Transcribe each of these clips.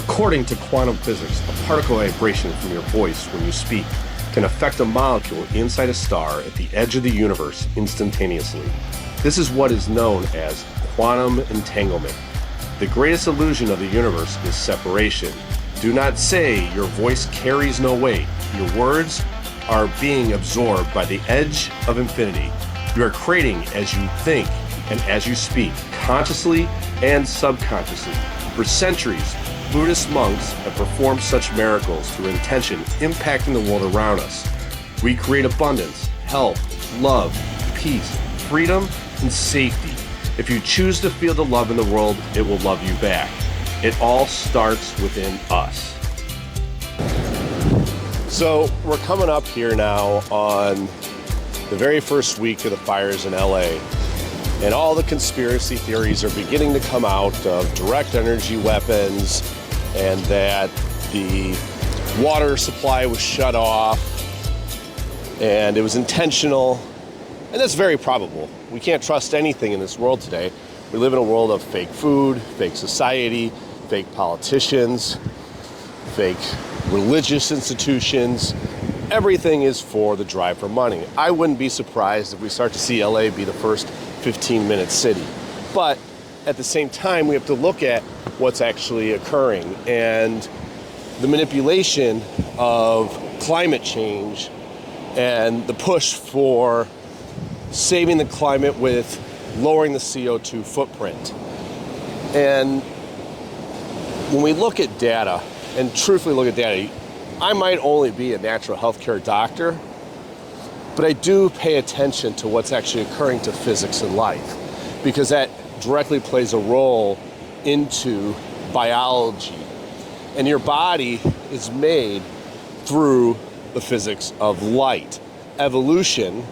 According to quantum physics, a particle vibration from your voice when you speak can affect a molecule inside a star at the edge of the universe instantaneously. This is what is known as quantum entanglement. The greatest illusion of the universe is separation. Do not say your voice carries no weight. Your words are being absorbed by the edge of infinity. You are creating as you think and as you speak, consciously and subconsciously. For centuries, Buddhist monks have performed such miracles through intention impacting the world around us. We create abundance, health, love, peace, freedom, and safety. If you choose to feel the love in the world, it will love you back. It all starts within us. So we're coming up here now on the very first week of the fires in LA. And all the conspiracy theories are beginning to come out of direct energy weapons and that the water supply was shut off and it was intentional. And that's very probable. We can't trust anything in this world today. We live in a world of fake food, fake society, fake politicians, fake religious institutions. Everything is for the drive for money. I wouldn't be surprised if we start to see LA be the first 15-minute city. But at the same time, we have to look at what's actually occurring. And the manipulation of climate change and the push for saving the climate with lowering the CO2 footprint. And when we look at data, and truthfully look at data, I might only be a natural healthcare doctor, but I do pay attention to what's actually occurring to physics in life, because that directly plays a role into biology. And your body is made through the physics of light. Evolution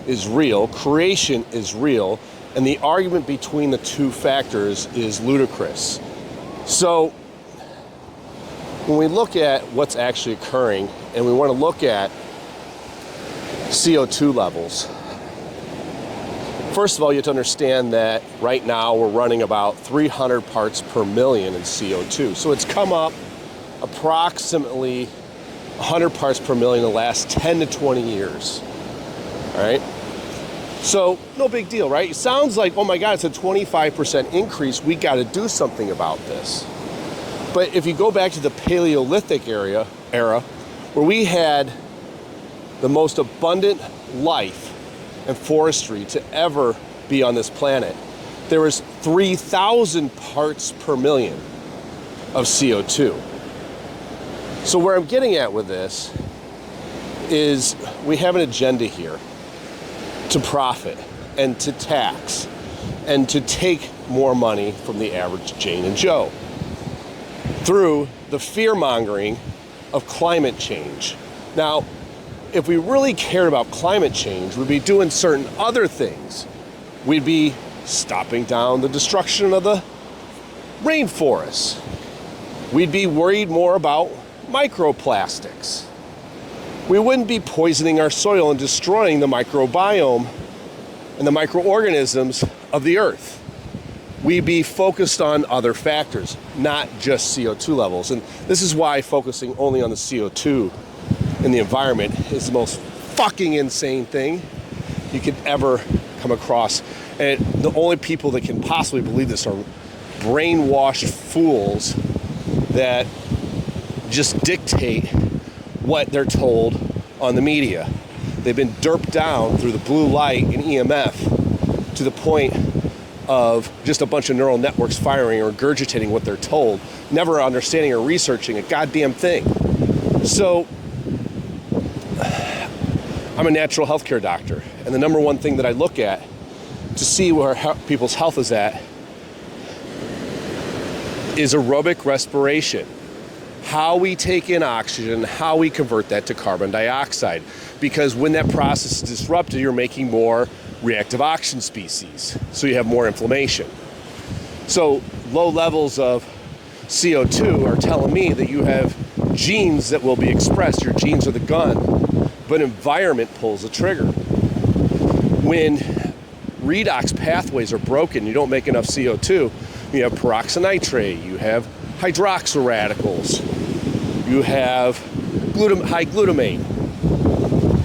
is real, creation is real, and the argument between the two factors is ludicrous. So when we look at what's actually occurring, and we want to look at CO2 levels, first of all, you have to understand that right now we're running about 300 parts per million in CO2. So it's come up approximately 100 parts per million in the last 10 to 20 years. All right? So no big deal, right? It sounds like, oh my God, it's a 25% increase. We got to do something about this. But if you go back to the Paleolithic era, where we had the most abundant life and forestry to ever be on this planet, there was 3,000 parts per million of CO2. So where I'm getting at with this is we have an agenda here to profit and to tax and to take more money from the average Jane and Joe through the fear-mongering of climate change. Now, if we really cared about climate change, we'd be doing certain other things. We'd be stopping down the destruction of the rainforests. We'd be worried more about microplastics. We wouldn't be poisoning our soil and destroying the microbiome and the microorganisms of the earth. We'd be focused on other factors, not just CO2 levels. And this is why focusing only on the CO2 in the environment is the most fucking insane thing you could ever come across. And the only people that can possibly believe this are brainwashed fools that just dictate what they're told on the media. They've been derped down through the blue light and EMF to the point of just a bunch of neural networks firing or regurgitating what they're told, never understanding or researching a goddamn thing. So I'm a natural healthcare doctor, and the number one thing that I look at to see where people's health is at is aerobic respiration. How we take in oxygen, how we convert that to carbon dioxide. Because when that process is disrupted, you're making more reactive oxygen species, so you have more inflammation. So low levels of CO2 are telling me that you have genes that will be expressed. Your genes are the gun, but environment pulls the trigger. When redox pathways are broken, you don't make enough CO2, you have peroxynitrate, you have hydroxyl radicals. You have high glutamate.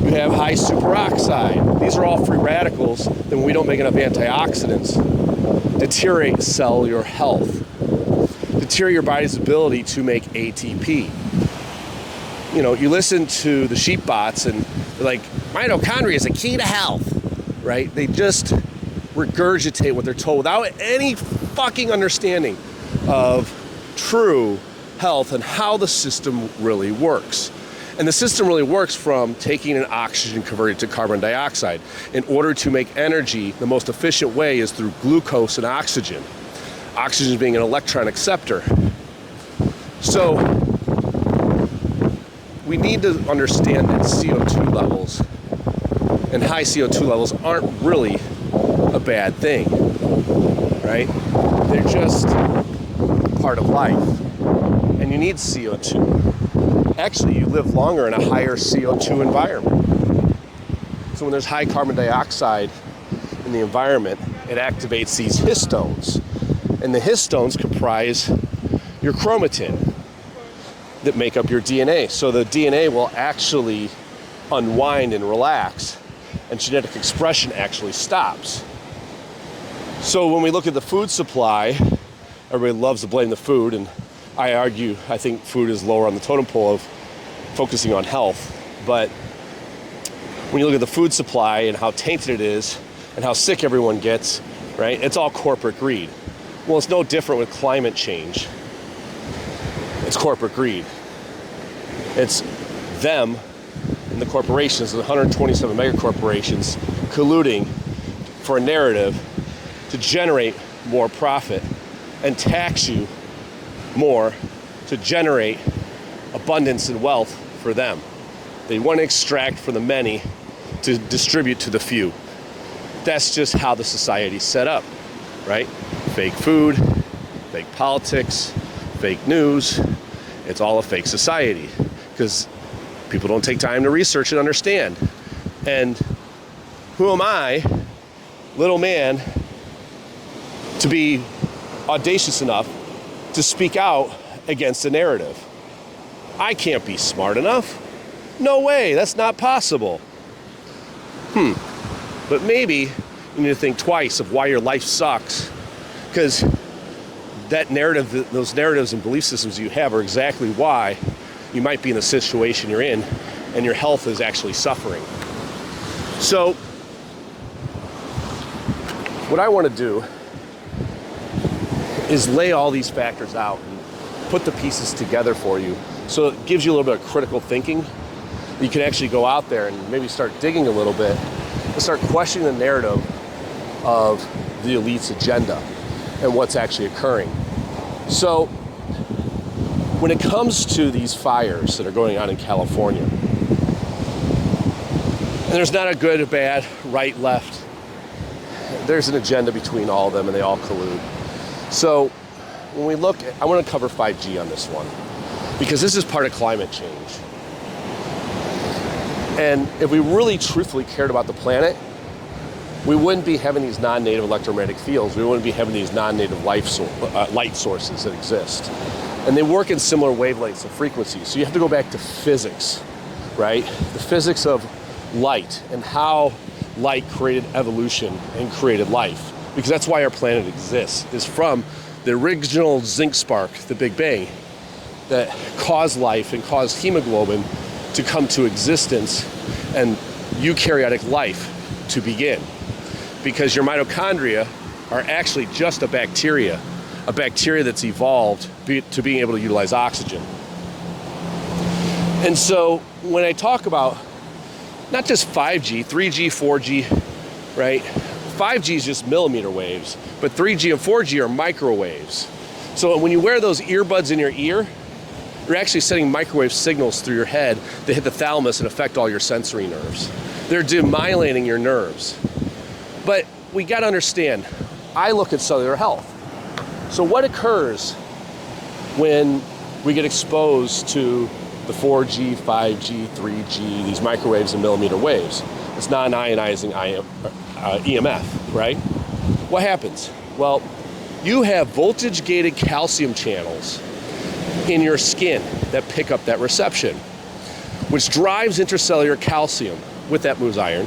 You have high superoxide. These are all free radicals that when we don't make enough antioxidants, deteriorate cellular health, deteriorate your body's ability to make ATP. You know, you listen to the sheep bots and they're like, mitochondria is a key to health, right? They just regurgitate what they're told without any fucking understanding of true health and how the system really works. And the system really works from taking an oxygen converted to carbon dioxide. In order to make energy, the most efficient way is through glucose and oxygen. Oxygen being an electron acceptor. So we need to understand that CO2 levels and high CO2 levels aren't really a bad thing, right? They're just part of life. And you need CO2. Actually, you live longer in a higher CO2 environment. So when there's high carbon dioxide in the environment, it activates these histones. And the histones comprise your chromatin that make up your DNA. So the DNA will actually unwind and relax, and genetic expression actually stops. So when we look at the food supply, everybody loves to blame the food, and I think food is lower on the totem pole of focusing on health. But when you look at the food supply and how tainted it is and how sick everyone gets, right? It's all corporate greed. Well, it's no different with climate change. It's corporate greed. It's them and the corporations, the 127 mega corporations, colluding for a narrative to generate more profit and tax you more to generate abundance and wealth for them. They want to extract from the many to distribute to the few. That's just how the society's set up, right? Fake food, fake politics, fake news. It's all a fake society because people don't take time to research and understand. And who am I, little man, to be audacious enough to speak out against the narrative? I can't be smart enough. No way, that's not possible. But maybe you need to think twice of why your life sucks, because that narrative, those narratives and belief systems you have are exactly why you might be in the situation you're in and your health is actually suffering. So what I want to do is lay all these factors out and put the pieces together for you so it gives you a little bit of critical thinking. You can actually go out there and maybe start digging a little bit and start questioning the narrative of the elite's agenda and what's actually occurring. So when it comes to these fires that are going on in California, and there's not a good, a bad, right, left. There's an agenda between all of them and they all collude. So when we look at, I want to cover 5G on this one because this is part of climate change. And if we really truthfully cared about the planet, we wouldn't be having these non-native electromagnetic fields. We wouldn't be having these non-native light sources that exist. And they work in similar wavelengths and frequencies. So you have to go back to physics, right? The physics of light and how light created evolution and created life. Because that's why our planet exists, is from the original zinc spark, the Big Bang, that caused life and caused hemoglobin to come to existence and eukaryotic life to begin. Because your mitochondria are actually just a bacteria that's evolved to being able to utilize oxygen. And so when I talk about not just 5G, 3G, 4G, right? 5G is just millimeter waves, but 3G and 4G are microwaves. So when you wear those earbuds in your ear, you're actually sending microwave signals through your head that hit the thalamus and affect all your sensory nerves. They're demyelinating your nerves. But we got to understand, I look at cellular health. So what occurs when we get exposed to the 4G, 5G, 3G, these microwaves and millimeter waves? It's non-ionizing EMF, right? What happens? Well, you have voltage-gated calcium channels in your skin that pick up that reception, which drives intracellular calcium. With that moves iron,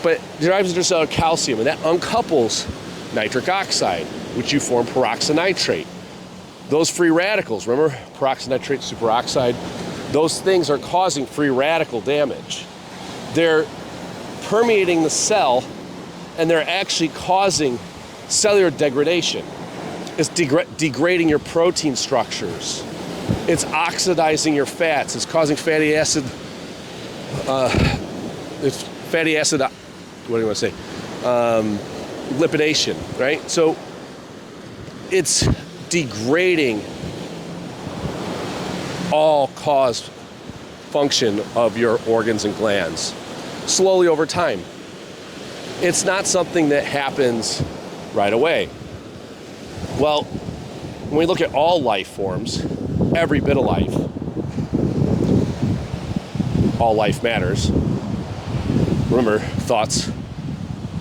but drives intracellular calcium, and that uncouples nitric oxide, which you form peroxynitrate. Those free radicals, remember peroxynitrate, superoxide, those things are causing free radical damage. They're permeating the cell, and they're actually causing cellular degradation. It's degrading your protein structures. It's oxidizing your fats. It's causing fatty acid. What do you want to say? Lipidation, right? So it's degrading all cause function of your organs and glands slowly over time. It's not something that happens right away. Well, when we look at all life forms, every bit of life, all life matters. Remember, thoughts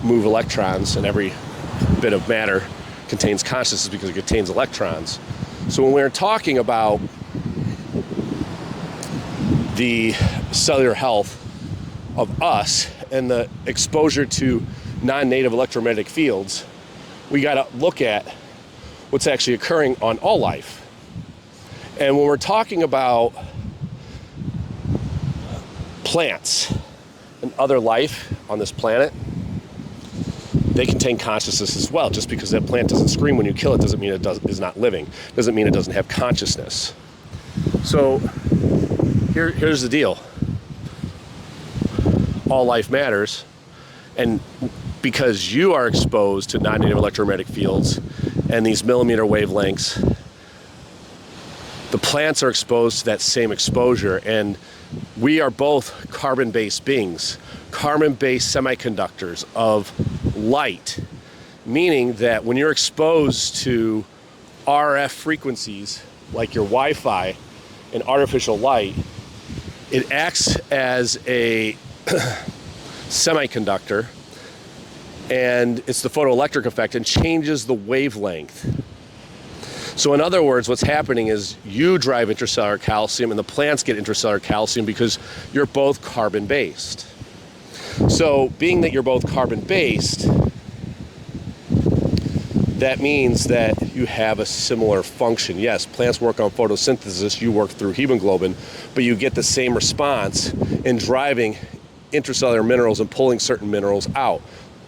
move electrons, and every bit of matter contains consciousness because it contains electrons. So when we're talking about the cellular health of us and the exposure to non-native electromagnetic fields, we got to look at what's actually occurring on all life. And when we're talking about plants and other life on this planet, they contain consciousness as well. Just because that plant doesn't scream when you kill it doesn't mean it is not living. Doesn't mean it doesn't have consciousness. So here's the deal. All life matters, and because you are exposed to non-native electromagnetic fields and these millimeter wavelengths, the plants are exposed to that same exposure, and we are both carbon-based beings, carbon-based semiconductors of light, meaning that when you're exposed to RF frequencies like your Wi-Fi and artificial light, it acts as a semiconductor, and it's the photoelectric effect, and changes the wavelength. So in other words, what's happening is you drive intracellular calcium and the plants get intracellular calcium because you're both carbon-based. So being that you're both carbon-based, that means that you have a similar function. Yes, plants work on photosynthesis, you work through hemoglobin, but you get the same response in driving intracellular minerals and pulling certain minerals out.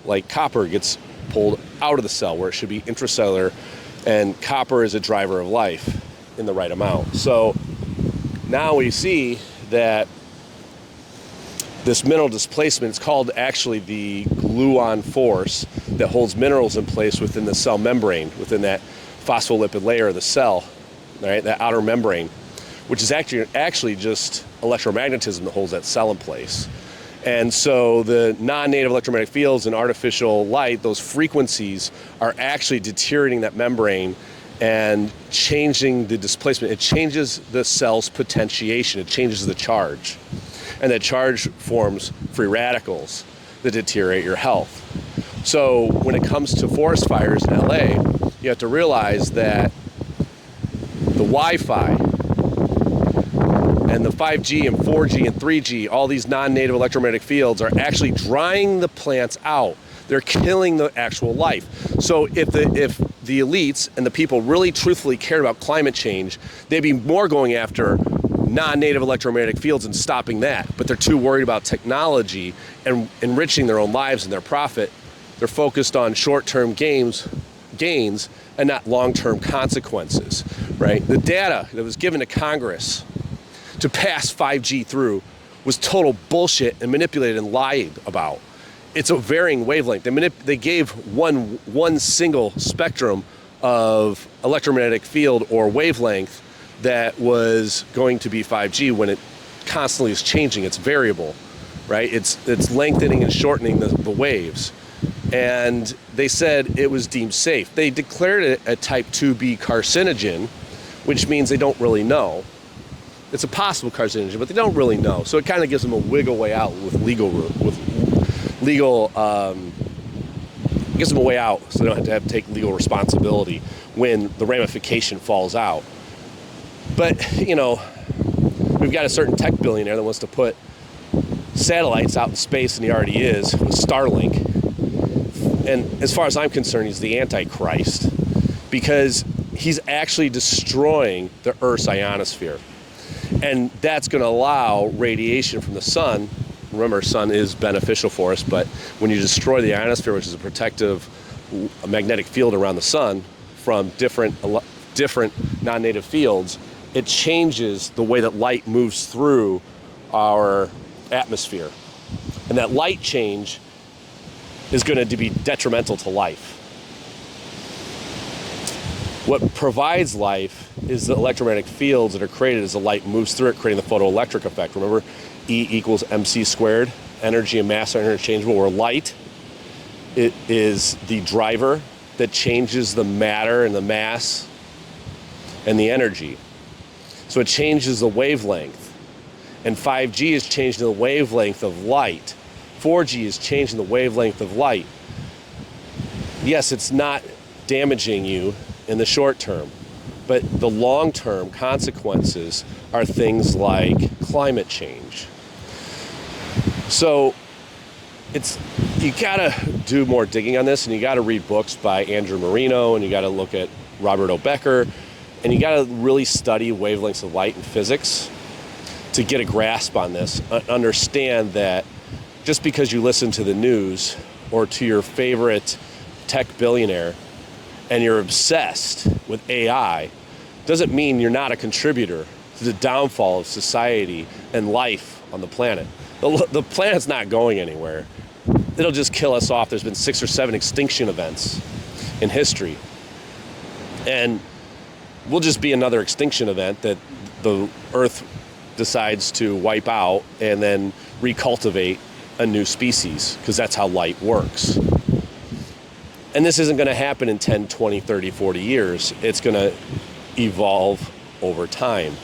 Like copper gets pulled out of the cell where it should be intracellular, and copper is a driver of life in the right amount. So now we see that this mineral displacement is called actually the gluon force that holds minerals in place within the cell membrane, within that phospholipid layer of the cell, right? That outer membrane, which is actually just electromagnetism that holds that cell in place. And so the non-native electromagnetic fields and artificial light, those frequencies are actually deteriorating that membrane and changing the displacement. It changes the cell's potentiation. It changes the charge. And that charge forms free radicals that deteriorate your health. So when it comes to forest fires in LA, you have to realize that the Wi-Fi and the 5G and 4G and 3G, all these non-native electromagnetic fields are actually drying the plants out. They're killing the actual life. So if the elites and the people really truthfully cared about climate change, they'd be more going after non-native electromagnetic fields and stopping that. But they're too worried about technology and enriching their own lives and their profit. They're focused on short-term gains and not long-term consequences, right? The data that was given to Congress to pass 5G through was total bullshit and manipulated and lied about. It's a varying wavelength. They gave one single spectrum of electromagnetic field or wavelength that was going to be 5G when it constantly is changing. It's variable, right? It's lengthening and shortening the waves. And they said it was deemed safe. They declared it a type 2B carcinogen, which means they don't really know. It's a possible carcinogen, but they don't really know. So it kind of gives them a wiggle way out with legal, gives them a way out so they don't have to take legal responsibility when the ramification falls out. But, you know, we've got a certain tech billionaire that wants to put satellites out in space, and he already is, with Starlink. And as far as I'm concerned, he's the Antichrist, because he's actually destroying the Earth's ionosphere. And that's going to allow radiation from the sun. Remember, sun is beneficial for us, but when you destroy the ionosphere, which is a protective magnetic field around the sun from different non-native fields, it changes the way that light moves through our atmosphere. And that light change is going to be detrimental to life. What provides life is the electromagnetic fields that are created as the light moves through it, creating the photoelectric effect. Remember, E equals mc squared. Energy and mass are interchangeable, where light, it is the driver that changes the matter and the mass and the energy. So it changes the wavelength. And 5G is changing the wavelength of light. 4G is changing the wavelength of light. Yes, it's not damaging you in the short term, but the long-term consequences are things like climate change. So you gotta do more digging on this, and you gotta read books by Andrew Marino, and you gotta look at Robert O. Becker, and you gotta really study wavelengths of light and physics to get a grasp on this. Understand that just because you listen to the news or to your favorite tech billionaire and you're obsessed with AI doesn't mean you're not a contributor to the downfall of society and life on the planet. The planet's not going anywhere. It'll just kill us off. There's been 6 or 7 extinction events in history. And we'll just be another extinction event that the Earth decides to wipe out and then recultivate a new species, because that's how light works. And this isn't going to happen in 10, 20, 30, 40 years. It's going to evolve over time.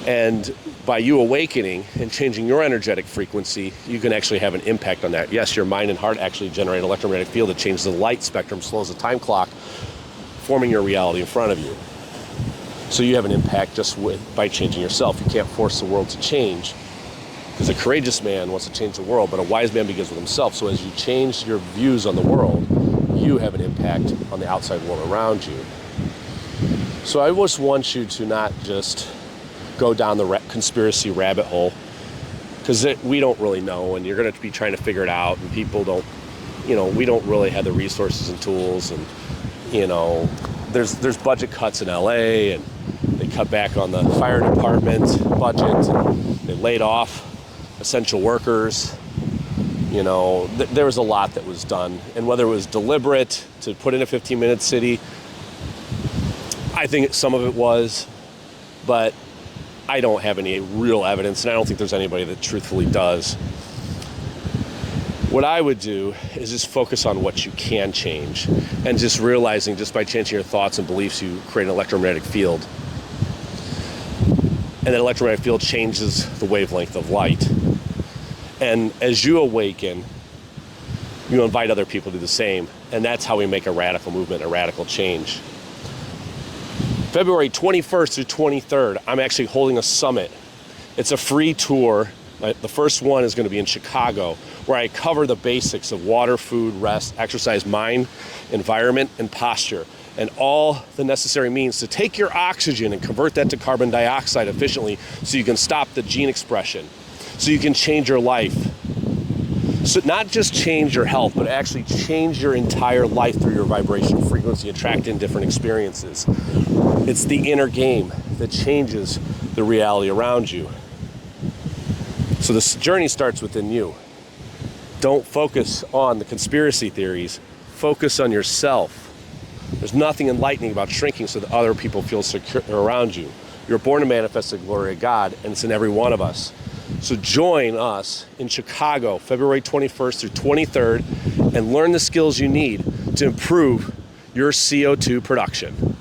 And by you awakening and changing your energetic frequency, you can actually have an impact on that. Yes, your mind and heart actually generate an electromagnetic field that changes the light spectrum, slows the time clock, forming your reality in front of you. So you have an impact just by changing yourself. You can't force the world to change, because a courageous man wants to change the world, but a wise man begins with himself. So as you change your views on the world, you have an impact on the outside world around you. So I just want you to not just go down the conspiracy rabbit hole, because we don't really know, and you're going to be trying to figure it out, and people don't, we don't really have the resources and tools, and, there's budget cuts in LA, and they cut back on the fire department budget, and they laid off essential workers. There was a lot that was done, and whether it was deliberate to put in a 15-minute city, I think some of it was, but I don't have any real evidence, and I don't think there's anybody that truthfully does. What I would do is just focus on what you can change, and just realizing just by changing your thoughts and beliefs, you create an electromagnetic field. And that electromagnetic field changes the wavelength of light. And as you awaken, you invite other people to do the same. And that's how we make a radical movement, a radical change. February 21st through 23rd, I'm actually holding a summit. It's a free tour. The first one is going to be in Chicago, where I cover the basics of water, food, rest, exercise, mind, environment, and posture, and all the necessary means to take your oxygen and convert that to carbon dioxide efficiently, so you can stop the gene expression, so you can change your life. So not just change your health, but actually change your entire life through your vibration frequency, attract in different experiences. It's the inner game that changes the reality around you. So this journey starts within you. Don't focus on the conspiracy theories. Focus on yourself. There's nothing enlightening about shrinking so that other people feel secure around you. You're born to manifest the glory of God, and it's in every one of us. So join us in Chicago, February 21st through 23rd, and learn the skills you need to improve your CO2 production.